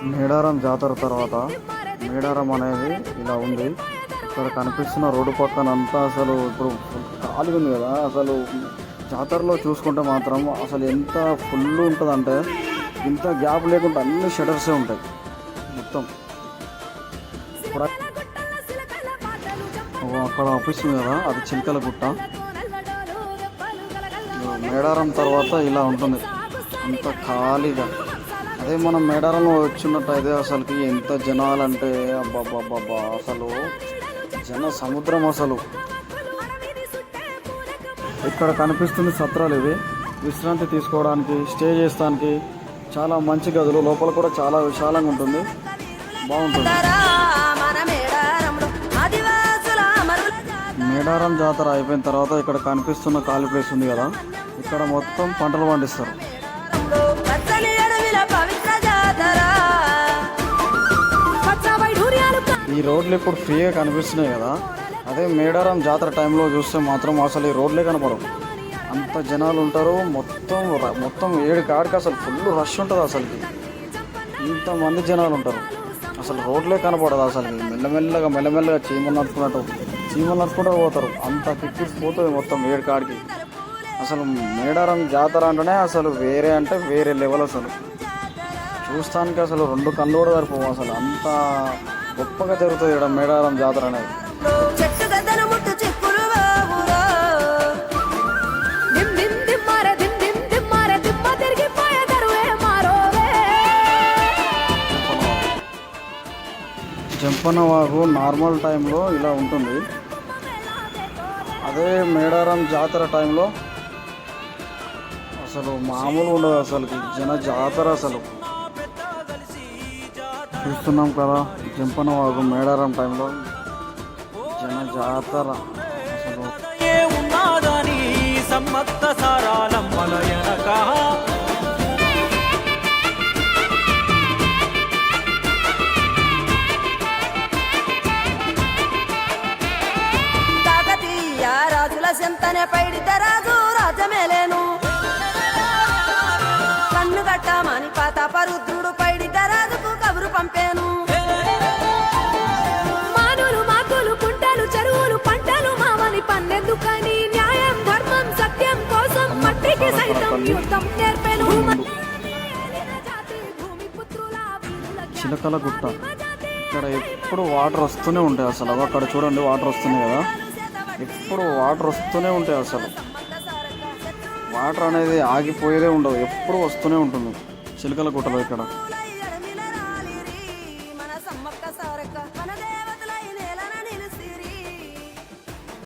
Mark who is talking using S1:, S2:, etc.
S1: మేడారం జాతర తర్వాత మేడారం అనేది ఇలా ఉంది. ఇక్కడ కనిపిస్తున్న రోడ్డు పక్కన అంతా అసలు ఇప్పుడు ఖాళీ ఉంది కదా. అసలు జాతరలో చూసుకుంటే మాత్రం అసలు ఎంత ఫుల్ ఉంటుందంటే ఇంత గ్యాప్ లేకుండా అన్ని షటర్సే ఉంటాయి మొత్తం. ఇప్పుడు అక్కడ ఆపిస్తుంది కదా, అది చిలకల గుట్ట. మేడారం తర్వాత ఇలా ఉంటుంది అంత ఖాళీగా. అదే మనం మేడారంలో వచ్చినట్టయితే అసలుకి ఎంత జనాలంటే అబ్బాబ్బాబ్బా, అసలు జన సముద్రం. అసలు ఇక్కడ కనిపిస్తుంది సత్రాలు. ఇవి విశ్రాంతి తీసుకోవడానికి, స్టే చేస్తానికి చాలా మంచి గదులు. లోపల కూడా చాలా విశాలంగా ఉంటుంది, బాగుంటుంది. మేడారం జాతర అయిపోయిన తర్వాత ఇక్కడ కనిపిస్తున్న ఖాళీ ప్లేస్ ఉంది కదా, ఇక్కడ మొత్తం పంటలు పండిస్తారు. ఈ రోడ్లు ఇప్పుడు ఫ్రీగా కనిపిస్తున్నాయి కదా. అదే మేడారం జాతర టైంలో చూస్తే మాత్రం అసలు ఈ రోడ్లే కనపడవు, అంత జనాలు ఉంటారు. మొత్తం 7 కాడికి అసలు ఫుల్ రష్ ఉంటుంది. అసలుకి ఇంతమంది జనాలు ఉంటారు, అసలు రోడ్లే కనపడదు. అసలు మెల్లమెల్లగా చీమలు నడుచుకుంటూ పోతారు. అంత కిక్కిసిపోతుంది మొత్తం 7 కాడికి. అసలు మేడారం జాతర అంటేనే అసలు వేరే అంటే వేరే లెవెల్. అసలు చూస్తానికి అసలు 2 కళ్ళు కూడా సరిపోవు. అసలు అంత గొప్పగా జరుగుతుంది ఇక్కడ మేడారం జాతర అనేది. జంపన్న వాగు నార్మల్ టైంలో ఇలా ఉంటుంది. అదే మేడారం జాతర టైంలో అసలు మామూలు ఉండదు. అసలుకి జాతర అసలు చూస్తున్నాం కదా. జంపన్న వాగు మేడారం టైంలో జాతర అసలు
S2: సెంతనే పైడితే రాజు రాజమేలేను, కన్ను కట్టమని పాతాపరుద్రుడు పైడితే రాజుకు కబురు పంపేను. మానులు మాకులు కుంటలు చెరువులు పంటలు మామని పన్నెందుకని న్యాయం ధర్మం సత్యం కోసం మట్టికి సైతం యుద్ధం నేర్పెను.
S1: చిలకల గుట్ట, ఇక్కడ ఎప్పుడు వాటర్ వస్తూనే ఉంటాయి. అసలు అక్కడ చూడండి వాటర్ వస్తున్నాయి కదా, ఎప్పుడు వాటర్ వస్తూనే ఉంటాయి. అసలు వాటర్ అనేది ఆగిపోయేదే ఉండదు, ఎప్పుడు వస్తూనే ఉంటుంది చిలకల గుట్టలో ఇక్కడ.